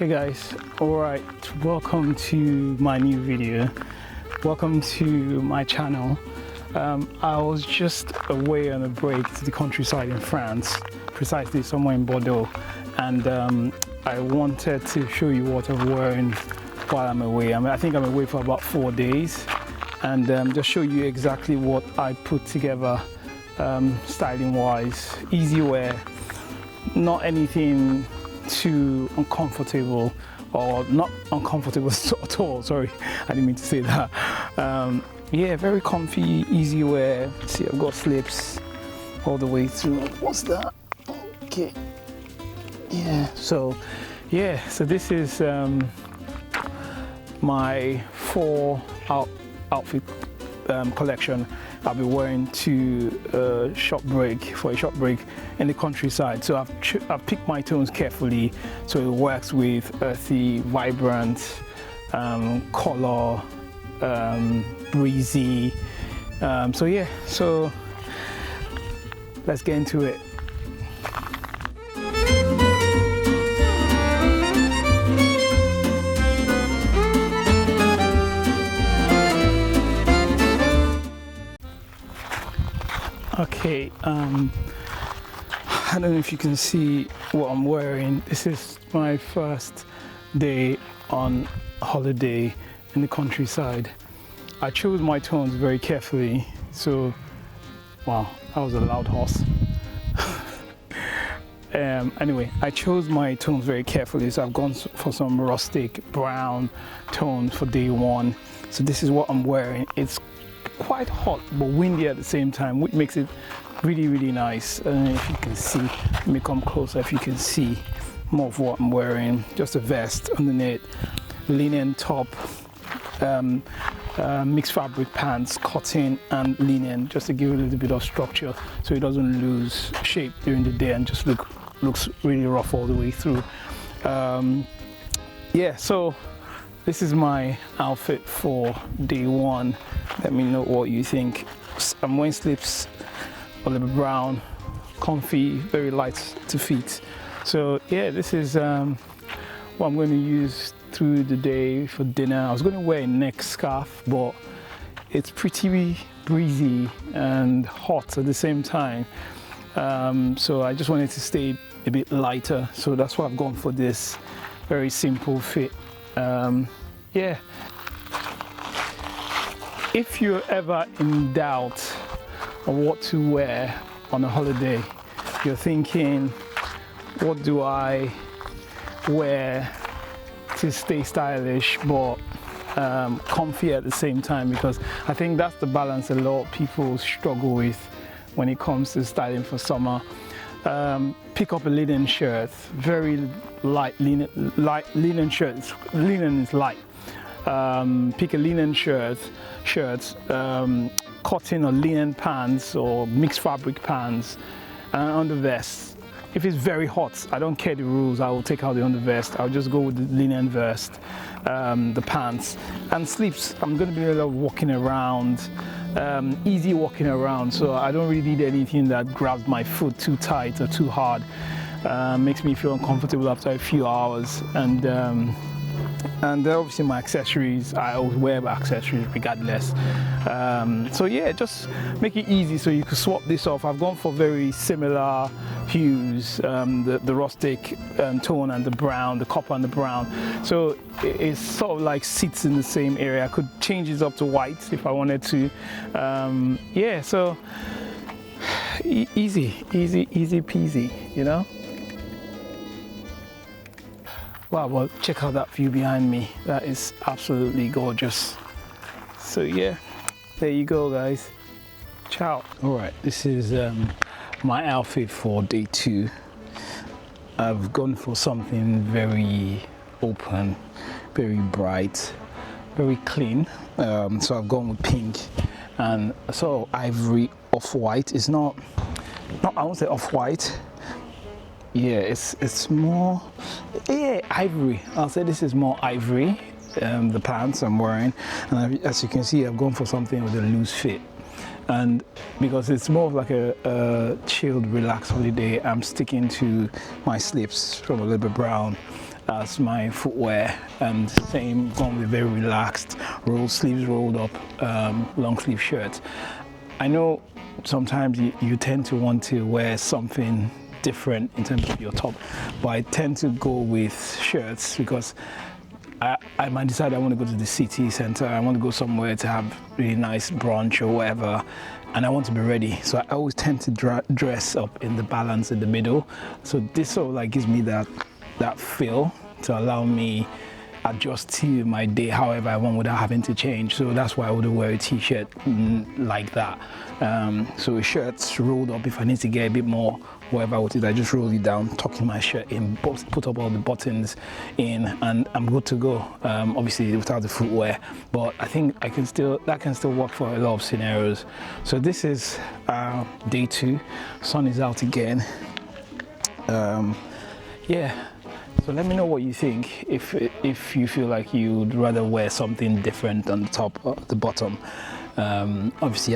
Hey guys, alright, welcome to my new video. Welcome to my channel. I was just away on a break to the countryside in France, precisely somewhere in Bordeaux, and I wanted to show you what I'm wearing while I'm away. I think I'm away for about 4 days, and just show you exactly what I put together styling wise. Easy wear, not anything too uncomfortable, or not uncomfortable at all, sorry, I didn't mean to say that. Yeah, very comfy, easy wear. See, I've got slips all the way through. What's that? Okay, yeah, so this is my 4 outfit collection I'll be wearing to a short break in the countryside. So I've picked my tones carefully so it works with earthy, vibrant, color, breezy. So yeah, so let's get into it. Okay, I don't know if you can see what I'm wearing. This is my first day on holiday in the countryside. I chose my tones very carefully. So, wow, that was a loud horse. Anyway, I chose my tones very carefully. So I've gone for some rustic brown tones for day 1. So this is what I'm wearing. It's quite hot but windy at the same time, which makes it really nice. I don't know if you can see. Let me come closer if you can see more of what I'm wearing. Just a vest underneath, linen top, mixed fabric pants, cotton and linen, just to give it a little bit of structure so it doesn't lose shape during the day and just looks really rough all the way through. Yeah, so this is my outfit for day 1. Let me know what you think. I'm wearing slips, a little bit brown, comfy, very light to feet. So yeah, this is what I'm going to use through the day for dinner. I was going to wear a neck scarf, but it's pretty breezy and hot at the same time. So I just wanted to stay a bit lighter. So that's why I've gone for this very simple fit. Yeah, if you're ever in doubt on what to wear on a holiday, you're thinking, what do I wear to stay stylish but comfy at the same time? Because I think that's the balance a lot of people struggle with when it comes to styling for summer. Pick up a linen shirt, very light linen shirts. Linen is light. Pick a linen shirt, cotton or linen pants or mixed fabric pants, and undervest. If it's very hot, I don't care the rules, I will take out the undervest. I'll just go with the linen vest, the pants, and slips. I'm going to be a lot of walking around, easy walking around, so I don't really need anything that grabs my foot too tight or too hard. Makes me feel uncomfortable after a few hours. And obviously my accessories, I always wear my accessories regardless. So yeah, just make it easy so you can swap this off. I've gone for very similar hues, the rustic tone and the brown, the copper and the brown. So it's sort of like sits in the same area. I could change this up to white if I wanted to. Yeah, so easy peasy, you know? Wow, well, check out that view behind me. That is absolutely gorgeous. So yeah, there you go, guys. Ciao. All right, this is my outfit for day 2. I've gone for something very open, very bright, very clean. So I've gone with pink and so ivory off-white. It's not, I won't say off-white. Yeah, it's more, yeah, ivory. I'll say this is more ivory, the pants I'm wearing. And as you can see, I've gone for something with a loose fit. And because it's more of like a chilled, relaxed holiday, I'm sticking to my slips from a little bit brown as my footwear, and same, going with very relaxed, sleeves rolled up, long sleeve shirt. I know sometimes you tend to want to wear something different in terms of your top, but I tend to go with shirts because I might decide I want to go to the city center, I want to go somewhere to have really nice brunch or whatever, and I want to be ready. So I always tend to dress up in the balance in the middle. So this sort of like gives me that feel to allow me adjust to my day however I want without having to change. So that's why I would wear a t-shirt like that. So a shirt's rolled up. If I need to get a bit more whatever with it, I just roll it down, tuck in my shirt in, put up all the buttons in, and I'm good to go. Obviously without the footwear, but I think that can still work for a lot of scenarios. So this is day 2. Sun is out again. Yeah. So let me know what you think, if you feel like you'd rather wear something different on the top or the bottom. Obviously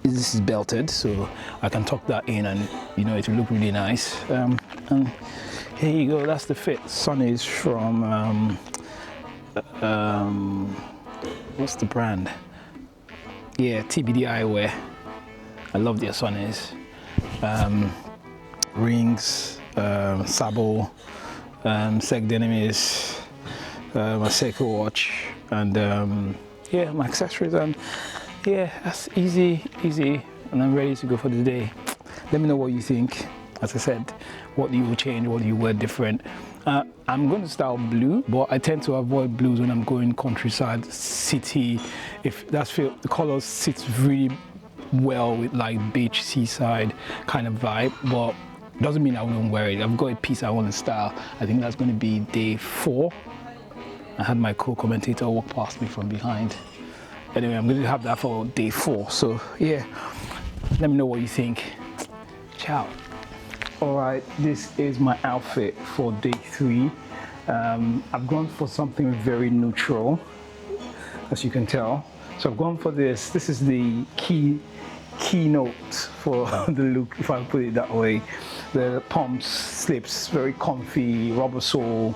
this is belted, so I can tuck that in and it will look really nice. And here you go, that's the fit. Sun is from what's the brand? Yeah, TBD Eyewear. I love their Sun is. Rings, sable, seg denimis, my Seiko watch, and yeah, my accessories, and yeah, that's easy, and I'm ready to go for the day. Let me know what you think. As I said, what do you change, what do you wear different? I'm going to style blue, but I tend to avoid blues when I'm going countryside, city. If that's the colors sits really well with like beach, seaside kind of vibe, but doesn't mean I wouldn't wear it. I've got a piece I want to style. I think that's going to be day 4. I had my co-commentator walk past me from behind. Anyway, I'm going to have that for day 4. So yeah, let me know what you think. Ciao. All right, this is my outfit for day 3. I've gone for something very neutral, as you can tell. So I've gone for this. This is the keynote for the look, if I put it that way. The pumps, slips, very comfy, rubber sole,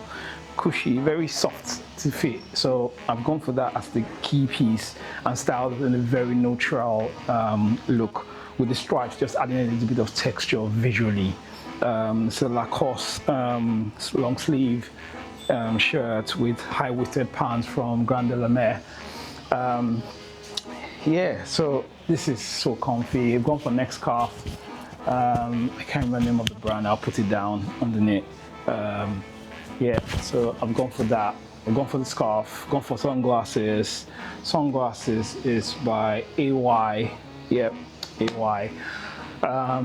cushy, very soft to fit. So I've gone for that as the key piece and styled in a very neutral look, with the stripes just adding a little bit of texture visually. So Lacoste long sleeve shirt with high-waisted pants from Grand de la Mer. Yeah, so this is so comfy. I've gone for neck scarf. I can't remember the name of the brand. I'll put it down underneath. Yeah, so I've gone for that. I've gone for the scarf. Gone for sunglasses. Sunglasses is by AY. Yep, AY. Yeah,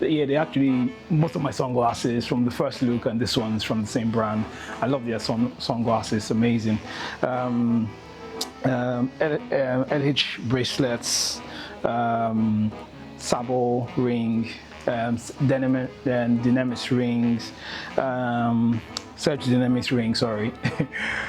they actually, most of my sunglasses from the first look and this one's from the same brand. I love their sunglasses, amazing. LH bracelets, sable ring, denimis rings, search denimis ring, sorry.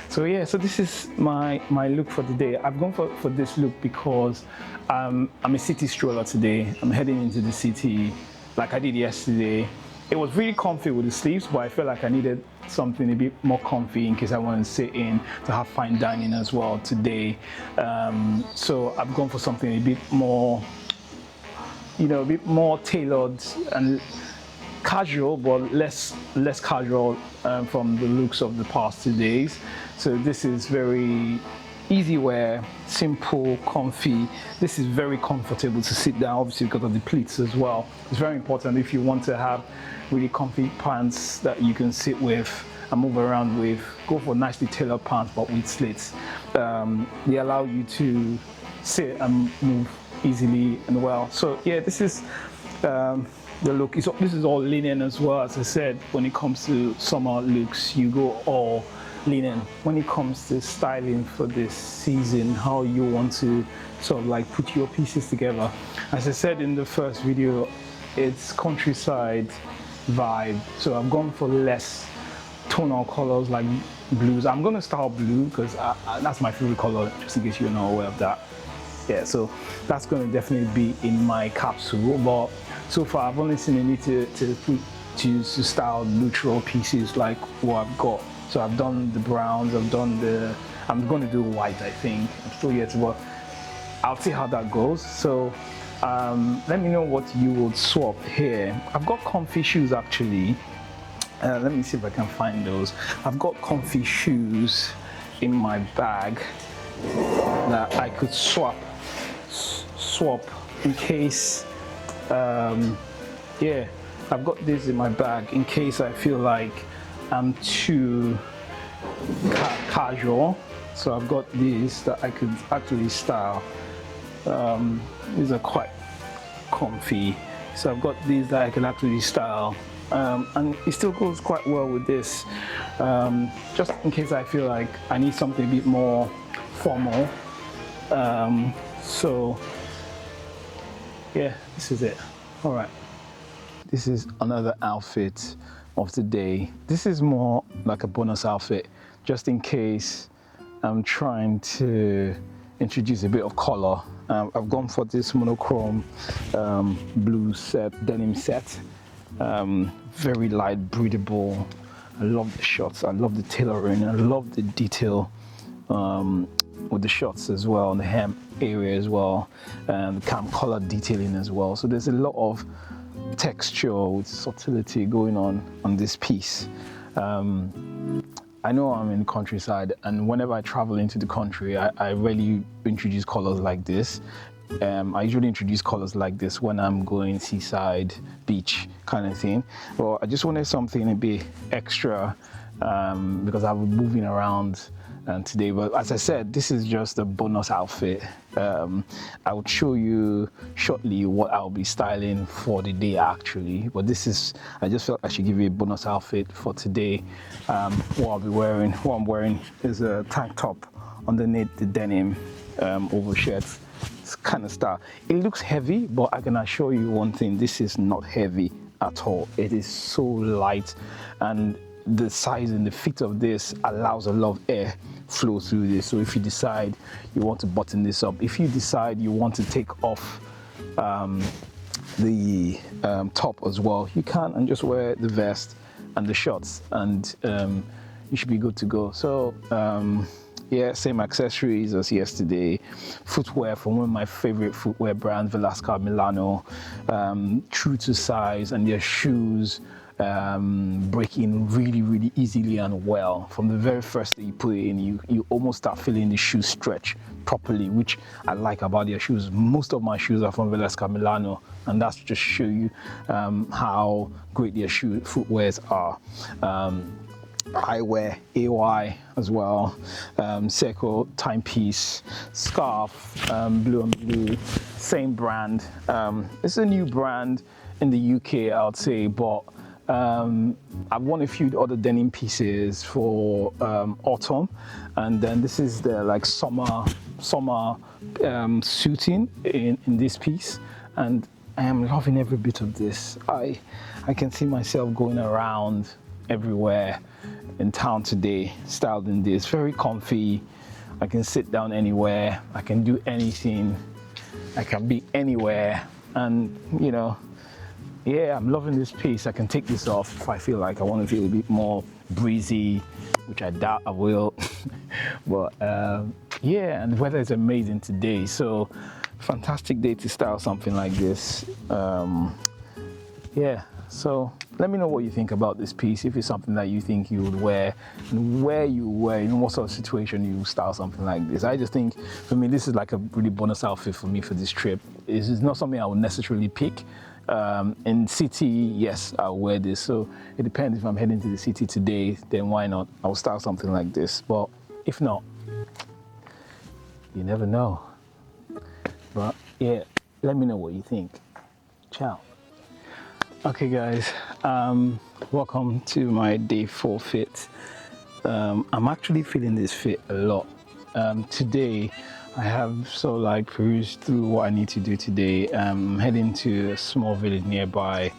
So yeah, so this is my look for the day. I've gone for this look because I'm a city stroller today. I'm heading into the city like I did yesterday. It was really comfy with the sleeves, but I felt like I needed something a bit more comfy in case I want to sit in to have fine dining as well today. So I've gone for something a bit more, a bit more tailored and casual, but less casual from the looks of the past 2 days. So this is very easy wear, simple, comfy. This is very comfortable to sit down, obviously because of the pleats as well. It's very important if you want to have really comfy pants that you can sit with and move around with. Go for nicely tailored pants but with slits. They allow you to sit and move easily and well. So yeah, this is the look. This is all linen as well. As I said, when it comes to summer looks, you go all linen. When it comes to styling for this season, how you want to sort of like put your pieces together. As I said in the first video, it's countryside vibe. So I've gone for less tonal colors like blues. I'm going to style blue because that's my favorite color, just in case you're not aware of that. Yeah, so that's going to definitely be in my capsule, but so far I've only seen a need to put to style neutral pieces like what I've got. So I've done the browns, I'm going to do white, I think. I'm still yet, but I'll see how that goes. So let me know what you would swap here. I've got comfy shoes actually. Let me see if I can find those. I've got comfy shoes in my bag that I could swap in case, yeah, I've got this in my bag in case I feel like I'm too casual. So I've got these that I could actually style. These are quite comfy. So I've got these that I can actually style. And it still goes quite well with this, just in case I feel like I need something a bit more formal. So yeah, this is it. All right, this is another outfit of the day. This is more like a bonus outfit, just in case I'm trying to introduce a bit of color. I've gone for this monochrome blue denim set. Very light, breathable. I love the shots, I love the tailoring, I love the detail with the shots as well, and the hem area as well, and the cam color detailing as well. So there's a lot of texture with subtlety going on this piece. I know I'm in the countryside, and whenever I travel into the country, I rarely introduce colors like this. I usually introduce colors like this when I'm going seaside, beach kind of thing. Well, I just wanted something a bit extra because I'll be moving around today. But as I said, this is just a bonus outfit. I will show you shortly what I'll be styling for the day actually. But this is, I just felt I should give you a bonus outfit for today. What I'm wearing is a tank top underneath the denim overshirt. It's kind of style. It looks heavy, but I can assure you one thing, this is not heavy at all. It is so light, and the size and the fit of this allows a lot of air flow through this. So if you decide you want to button this up, if you decide you want to take off the top as well, you can, and just wear the vest and the shorts, and you should be good to go. So yeah, same accessories as yesterday. Footwear from one of my favorite footwear brands, Velasca Milano. True to size, and their shoes break in really easily and well. From the very first day you put it in, you almost start feeling the shoe stretch properly, which I like about their shoes. Most of my shoes are from Velasca Milano, and that's just show you how great their footwears are. I wear AY as well, Seiko timepiece, scarf, blue and blue, same brand. It's a new brand in the UK, I would say, but I've won a few other denim pieces for autumn, and then this is the like summer suiting in this piece, and I am loving every bit of this. I can see myself going around everywhere in town today styled in this. Very comfy. I can sit down anywhere, I can do anything, I can be anywhere, and you know, yeah, I'm loving this piece. I can take this off if I feel like I want to feel a bit more breezy, which I doubt I will. But yeah, and the weather is amazing today, so fantastic day to style something like this. Yeah, so let me know what you think about this piece, if it's something that you think you would wear, and where you wear, in what sort of situation you style something like this. I just think, for me, this is like a really bonus outfit for me for this trip. It's not something I would necessarily pick. In city, yes, I'll wear this. So it depends. If I'm heading to the city today, then why not? I'll style something like this. But if not, you never know. But yeah, let me know what you think. Ciao. Okay guys, welcome to my day 4 fit. I'm actually feeling this fit a lot. Today I have perused through what I need to do today. I'm heading to a small village nearby.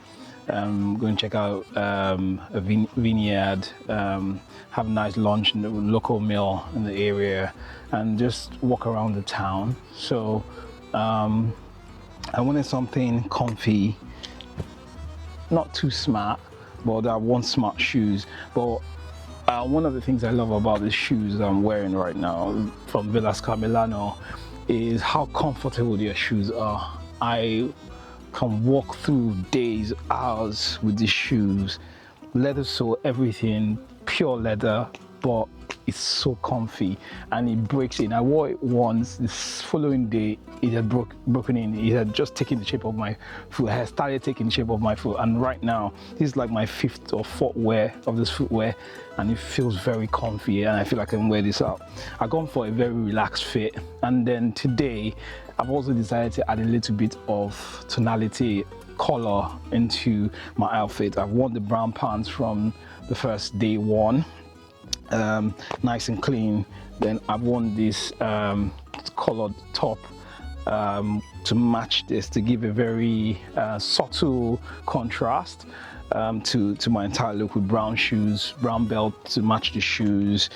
I'm going to check out a vineyard, have a nice lunch in the local meal in the area, and just walk around the town. So I wanted something comfy, not too smart, but I want smart shoes. But one of the things I love about the shoes I'm wearing right now from Velasca Milano is how comfortable their shoes are. I can walk through days, hours with these shoes. Leather sole, everything, pure leather, but it's so comfy and it breaks in. I wore it once, this following day it had broken in. It had just taken the shape of my foot. I had started taking the shape of my foot, and right now this is like my 5th or 4th wear of this footwear, and it feels very comfy and I feel like I can wear this out. I've gone for a very relaxed fit, and then today I've also decided to add a little bit of tonality, color into my outfit. I've worn the brown pants from the first day one, nice and clean. Then I've worn this colored top to match this, to give a very subtle contrast to my entire look, with brown shoes, brown belt to match the shoes,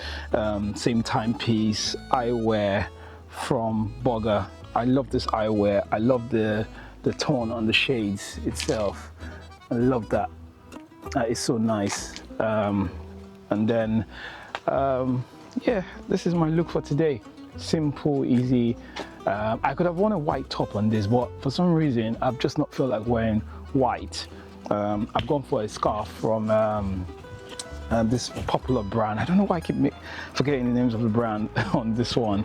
same timepiece, eyewear from Bordeaux. I love this eyewear. I love the tone on the shades itself. I love that. It's so nice. And then yeah, this is my look for today. Simple, easy. I could have worn a white top on this, but for some reason I've just not felt like wearing white. I've gone for a scarf from this popular brand. I don't know why I keep forgetting the names of the brand on this one.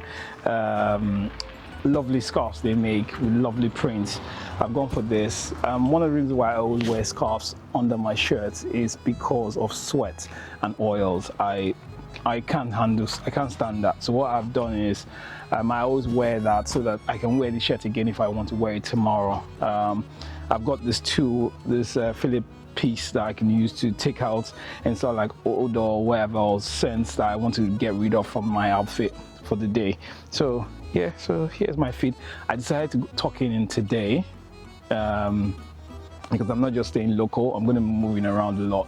Lovely scarves they make with lovely prints. I've gone for this. One of the reasons why I always wear scarves under my shirts is because of sweat and oils. I can't stand that. So what I've done is I always wear that so that I can wear the shirt again if I want to wear it tomorrow. I've got this tool, this Philip piece that I can use to take out and sort of like odor or whatever, or scents that I want to get rid of from my outfit for the day. So yeah, so here's my fit. I decided to tuck in today because I'm not just staying local. I'm going to be moving around a lot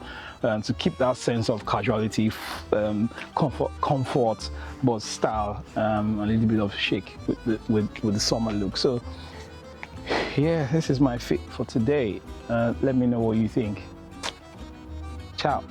to keep that sense of casuality, comfort, but style, a little bit of chic with the summer look. So yeah, this is my fit for today. Let me know what you think. Ciao.